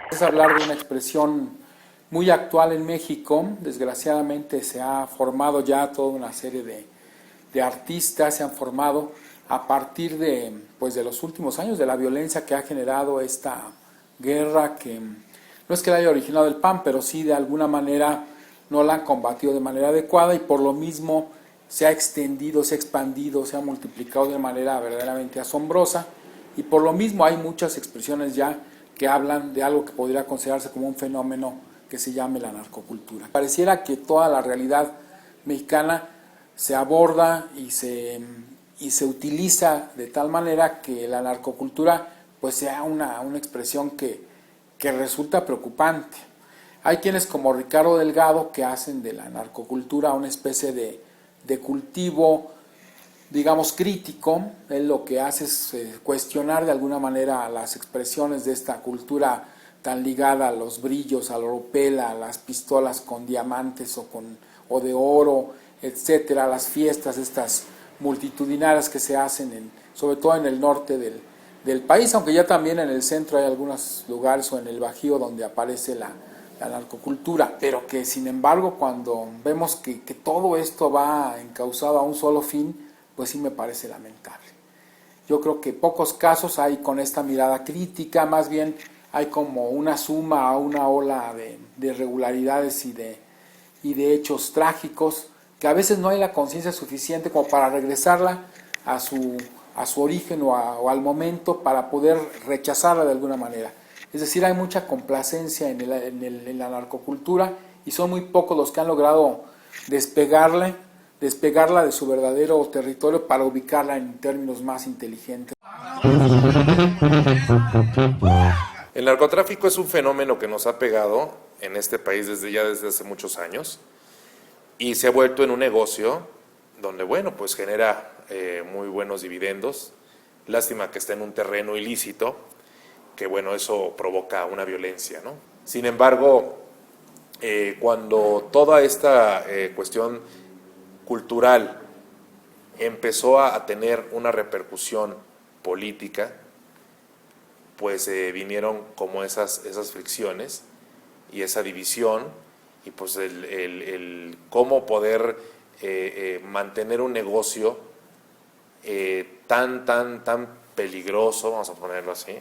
Es hablar de una expresión muy actual en México. Desgraciadamente se ha formado ya toda una serie de artistas, se han formado a partir de los últimos años, de la violencia que ha generado esta guerra, que no es que la haya originado el PAN, pero sí de alguna manera no la han combatido de manera adecuada, y por lo mismo se ha extendido, se ha expandido, se ha multiplicado de manera verdaderamente asombrosa, y por lo mismo hay muchas expresiones ya que hablan de algo que podría considerarse como un fenómeno que se llame la narcocultura. Pareciera que toda la realidad mexicana se aborda y se utiliza de tal manera que la narcocultura pues sea una expresión que resulta preocupante. Hay quienes como Ricardo Delgado que hacen de la narcocultura una especie de cultivo, digamos, crítico. Él lo que hace es cuestionar de alguna manera las expresiones de esta cultura tan ligada a los brillos, al oropel, a las pistolas con diamantes o de oro, etcétera, las fiestas estas multitudinarias que se hacen sobre todo en el norte del país, aunque ya también en el centro hay algunos lugares, o en el Bajío, donde aparece la narcocultura, pero que sin embargo cuando vemos que todo esto va encauzado a un solo fin, pues sí me parece lamentable. Yo creo que pocos casos hay con esta mirada crítica, más bien hay como una suma a una ola de irregularidades y de hechos trágicos, que a veces no hay la conciencia suficiente como para regresarla a su origen o al momento, para poder rechazarla de alguna manera. Es decir, hay mucha complacencia en la narcocultura, y son muy pocos los que han logrado despegarla de su verdadero territorio para ubicarla en términos más inteligentes. El narcotráfico es un fenómeno que nos ha pegado en este país desde hace muchos años, y se ha vuelto en un negocio donde, bueno, pues genera muy buenos dividendos. Lástima que está en un terreno ilícito, que bueno, eso provoca una violencia, ¿no? Sin embargo, cuando toda esta cuestión cultural empezó a tener una repercusión política, pues vinieron como esas fricciones y esa división, y pues el cómo poder mantener un negocio tan peligroso, vamos a ponerlo así,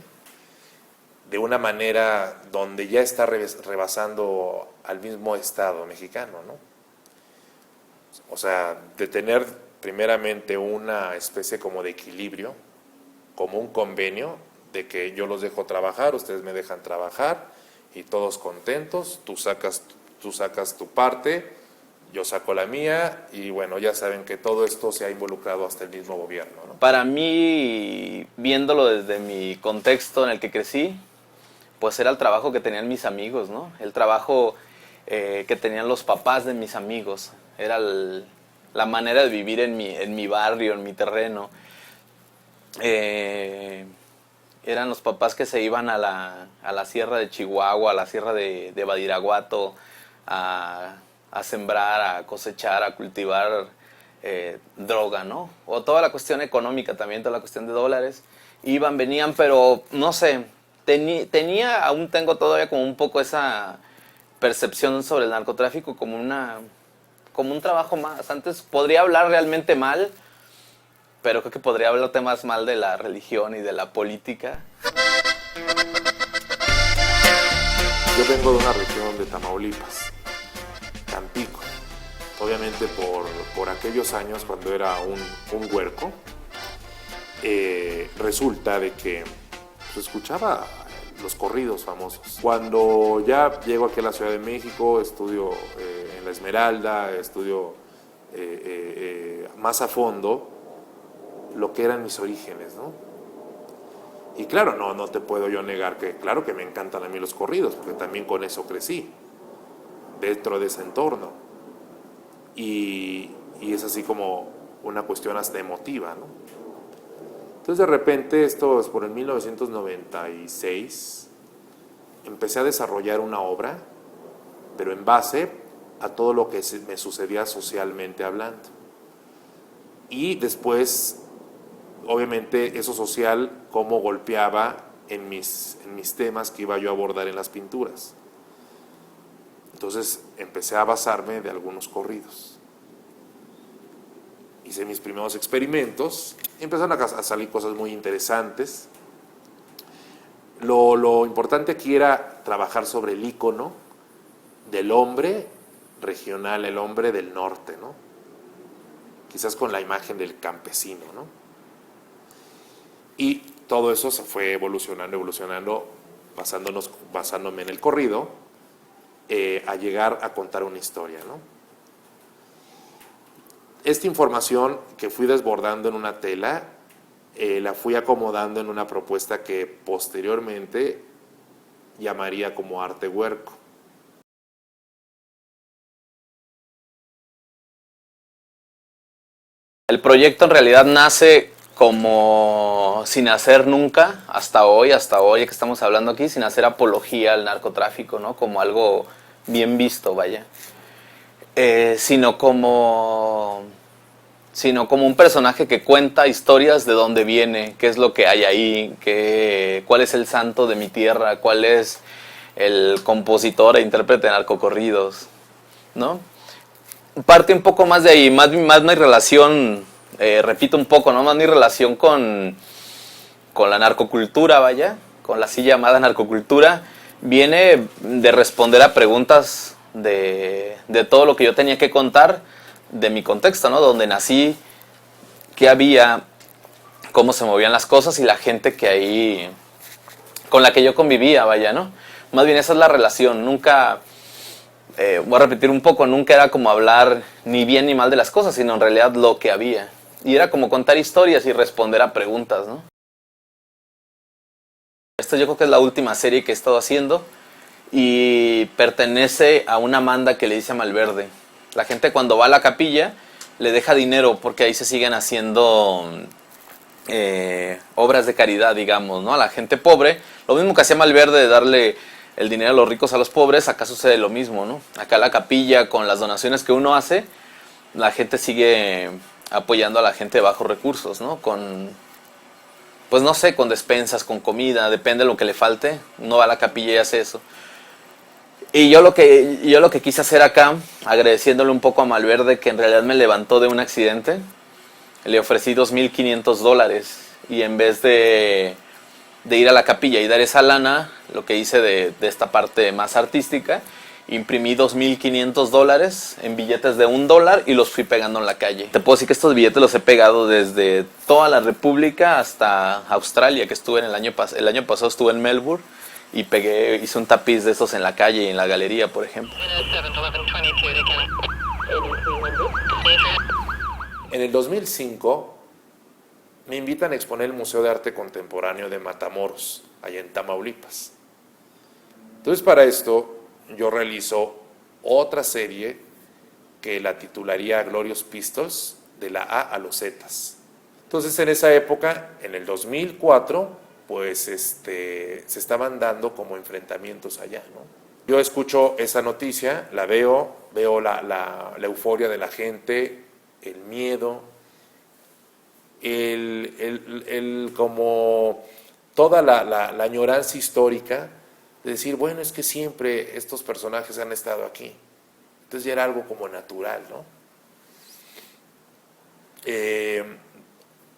de una manera donde ya está rebasando al mismo Estado mexicano, ¿no? O sea, de tener primeramente una especie como de equilibrio, como un convenio, de que yo los dejo trabajar, ustedes me dejan trabajar, y todos contentos, tú sacas tu parte, yo saco la mía, y bueno, ya saben que todo esto se ha involucrado hasta el mismo gobierno, ¿no? Para mí, viéndolo desde mi contexto en el que crecí, pues era el trabajo que tenían mis amigos, ¿no? El trabajo que tenían los papás de mis amigos. Era la manera de vivir en mi barrio, en mi terreno. Eran los papás que se iban a la sierra de Chihuahua, a la sierra de Badiraguato, a sembrar, a cosechar, a cultivar droga, ¿no? O toda la cuestión económica también, toda la cuestión de dólares. Iban, venían, pero no sé, aún tengo todavía como un poco esa percepción sobre el narcotráfico como un trabajo más. Antes podría hablar realmente mal, pero creo que podría hablarte más mal de la religión y de la política. Yo vengo de una región de Tamaulipas, Tampico. Obviamente por aquellos años cuando era un huerco, resulta de que se escuchaba los corridos famosos. Cuando ya llego aquí a la Ciudad de México, estudio en la Esmeralda, estudio más a fondo lo que eran mis orígenes, ¿no? Y claro, no te puedo yo negar que, claro que me encantan a mí los corridos, porque también con eso crecí, dentro de ese entorno. Y es así como una cuestión hasta emotiva, ¿no? Entonces de repente, esto es por el 1996, empecé a desarrollar una obra, pero en base a todo lo que me sucedía socialmente hablando. Y después, obviamente, eso social, cómo golpeaba en mis temas que iba yo a abordar en las pinturas. Entonces empecé a basarme de algunos corridos. Hice mis primeros experimentos y empezaron a salir cosas muy interesantes. Lo importante aquí era trabajar sobre el ícono del hombre regional, el hombre del norte, ¿no? Quizás con la imagen del campesino, ¿no? Y todo eso se fue evolucionando, basándome en el corrido, a llegar a contar una historia, ¿no? Esta información que fui desbordando en una tela, la fui acomodando en una propuesta que posteriormente llamaría como arte huerco. El proyecto en realidad nace como sin hacer nunca, hasta hoy que estamos hablando aquí, sin hacer apología al narcotráfico, ¿no? Como algo bien visto, vaya. Sino como un personaje que cuenta historias de dónde viene, qué es lo que hay ahí, cuál es el santo de mi tierra, cuál es el compositor e intérprete de narcocorridos, ¿no? Parte un poco más de ahí, más mi relación, repito un poco, ¿no? Más mi relación con la narcocultura, vaya, con la así llamada narcocultura, viene de responder a preguntas de todo lo que yo tenía que contar de mi contexto, ¿no? Donde nací, qué había, cómo se movían las cosas y la gente que ahí, con la que yo convivía, vaya, ¿no? Más bien esa es la relación, nunca... voy a repetir un poco, nunca era como hablar ni bien ni mal de las cosas, sino en realidad lo que había. Y era como contar historias y responder a preguntas, ¿no? Esta yo creo que es la última serie que he estado haciendo y pertenece a una manda que le dice a Malverde. La gente cuando va a la capilla le deja dinero porque ahí se siguen haciendo obras de caridad, digamos, ¿no? A la gente pobre. Lo mismo que hacía Malverde de darle el dinero a los ricos a los pobres, acá sucede lo mismo, ¿no? Acá la capilla, con las donaciones que uno hace, la gente sigue apoyando a la gente de bajos recursos, ¿no? Pues no sé, con despensas, con comida, depende de lo que le falte, uno va a la capilla y hace eso. Y yo lo que quise hacer acá, agradeciéndole un poco a Malverde, que en realidad me levantó de un accidente, le ofrecí $2,500 y en vez de ir a la capilla y dar esa lana, lo que hice de esta parte más artística, imprimí $2,500 en billetes de $1 y los fui pegando en la calle. Te puedo decir que estos billetes los he pegado desde toda la República hasta Australia, que estuve el año pasado estuve en Melbourne y hice un tapiz de estos en la calle y en la galería, por ejemplo. En el 2005 me invitan a exponer el Museo de Arte Contemporáneo de Matamoros, allá en Tamaulipas. Entonces, para esto yo realizo otra serie que la titularía Glorious Pistols, de la A a los Zetas. Entonces, en esa época, en el 2004, pues se estaban dando como enfrentamientos allá, ¿no? Yo escucho esa noticia, la veo la euforia de la gente, el miedo, como toda la añoranza histórica de decir, bueno, es que siempre estos personajes han estado aquí. Entonces ya era algo como natural, ¿no?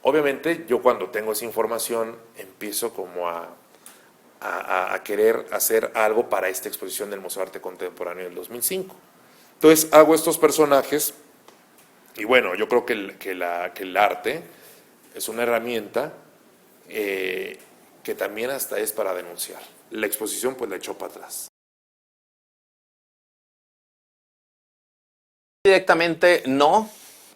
Obviamente yo cuando tengo esa información empiezo como a querer hacer algo para esta exposición del Museo de Arte Contemporáneo del 2005. Entonces hago estos personajes y bueno, yo creo que el arte es una herramienta que también hasta es para denunciar. La exposición pues la echó para atrás. Directamente no,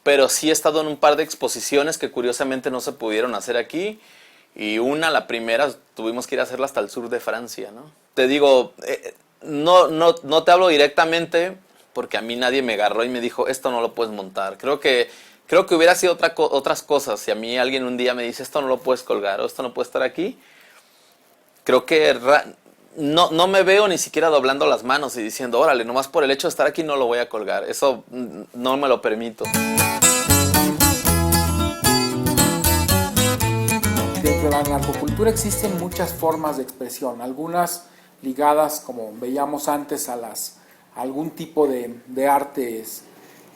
pero sí he estado en un par de exposiciones que curiosamente no se pudieron hacer aquí. Y la primera, tuvimos que ir a hacerla hasta el sur de Francia, ¿no? Te digo, no te hablo directamente porque a mí nadie me agarró y me dijo, esto no lo puedes montar. Creo que hubiera sido otras cosas. Si a mí alguien un día me dice, esto no lo puedes colgar o esto no puede estar aquí, creo que no me veo ni siquiera doblando las manos y diciendo, órale, nomás por el hecho de estar aquí no lo voy a colgar. Eso no me lo permito. Dentro de la narcocultura existen muchas formas de expresión, algunas ligadas, como veíamos antes, a algún tipo de artes,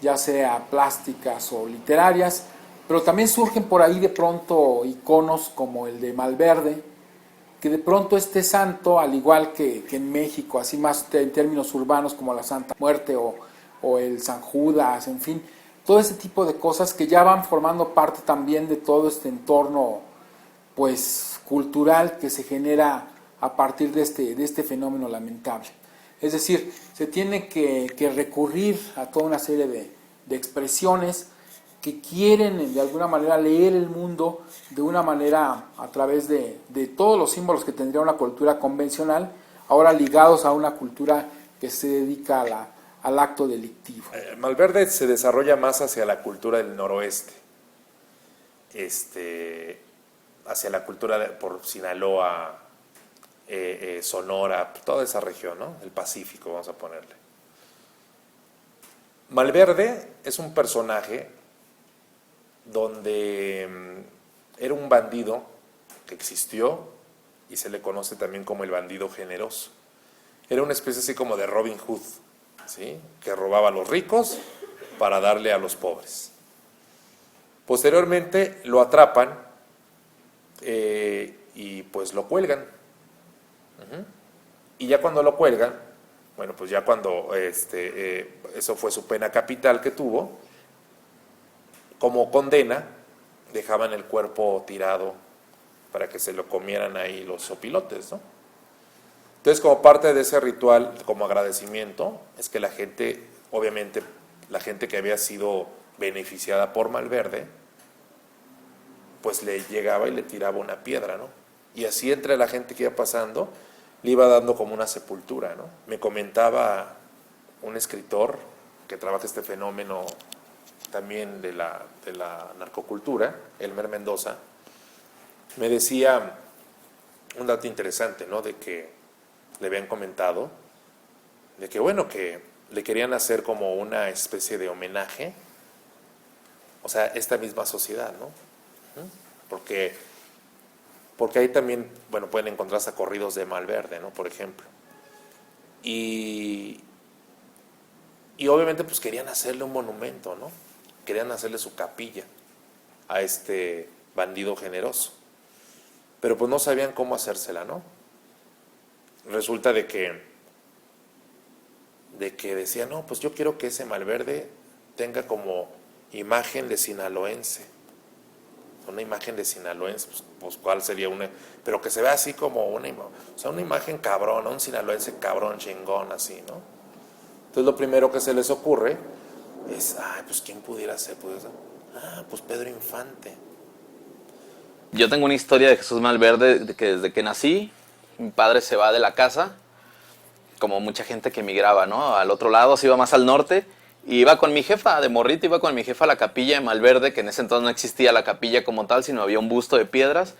ya sea plásticas o literarias, pero también surgen por ahí de pronto iconos como el de Malverde, que de pronto este santo, al igual que en México, así más en términos urbanos como la Santa Muerte o el San Judas, en fin, todo ese tipo de cosas que ya van formando parte también de todo este entorno pues cultural que se genera a partir de este fenómeno lamentable. Es decir, se tiene que recurrir a toda una serie de expresiones que quieren de alguna manera leer el mundo de una manera a través de todos los símbolos que tendría una cultura convencional, ahora ligados a una cultura que se dedica al acto delictivo. Malverde se desarrolla más hacia la cultura del noroeste, hacia la cultura por Sinaloa, Sonora, toda esa región, ¿no? El Pacífico, vamos a ponerle. Malverde es un personaje donde era un bandido que existió y se le conoce también como el bandido generoso. Era una especie así como de Robin Hood, ¿sí? Que robaba a los ricos para darle a los pobres. Posteriormente lo atrapan y pues lo cuelgan. Y ya cuando lo cuelgan, bueno, pues ya cuando eso fue su pena capital que tuvo, como condena, dejaban el cuerpo tirado para que se lo comieran ahí los opilotes, ¿no? Entonces, como parte de ese ritual, como agradecimiento, es que la gente, obviamente, la gente que había sido beneficiada por Malverde, pues le llegaba y le tiraba una piedra, ¿no? Y así entre la gente que iba pasando, le iba dando como una sepultura, ¿no? Me comentaba un escritor que trabaja este fenómeno también de la narcocultura, Elmer Mendoza, me decía un dato interesante, ¿no? De que le habían comentado, de que bueno, que le querían hacer como una especie de homenaje, o sea, esta misma sociedad, ¿no? Porque ahí también, bueno, pueden encontrarse corridos de Malverde, ¿no? Por ejemplo. Y obviamente pues querían hacerle un monumento, ¿no? Querían hacerle su capilla a este bandido generoso. Pero pues no sabían cómo hacérsela, ¿no? Resulta de que decían, no, pues yo quiero que ese Malverde tenga como imagen de sinaloense. Una imagen de sinaloense, pues ¿cuál sería una? Pero que se vea así como una imagen cabrón, un sinaloense cabrón, chingón, así, ¿no? Entonces lo primero que se les ocurre es, pues ¿quién pudiera ser? Pues Pedro Infante. Yo tengo una historia de Jesús Malverde de que desde que nací, mi padre se va de la casa, como mucha gente que emigraba, ¿no? Al otro lado, se iba más al norte, y iba con mi jefa, de morrito, iba con mi jefa a la capilla de Malverde, que en ese entonces no existía la capilla como tal, sino había un busto de piedras,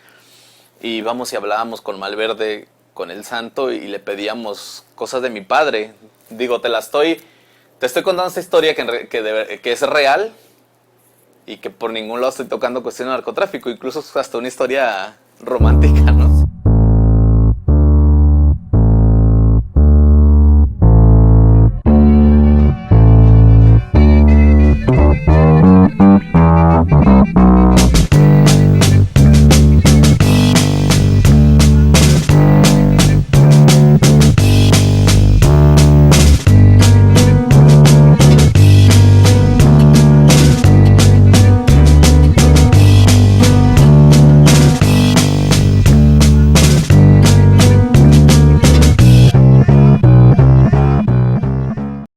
y íbamos y hablábamos con Malverde, con el santo, y le pedíamos cosas de mi padre. Digo, te estoy contando esta historia que es real, y que por ningún lado estoy tocando cuestión de narcotráfico, incluso hasta una historia romántica, ¿no?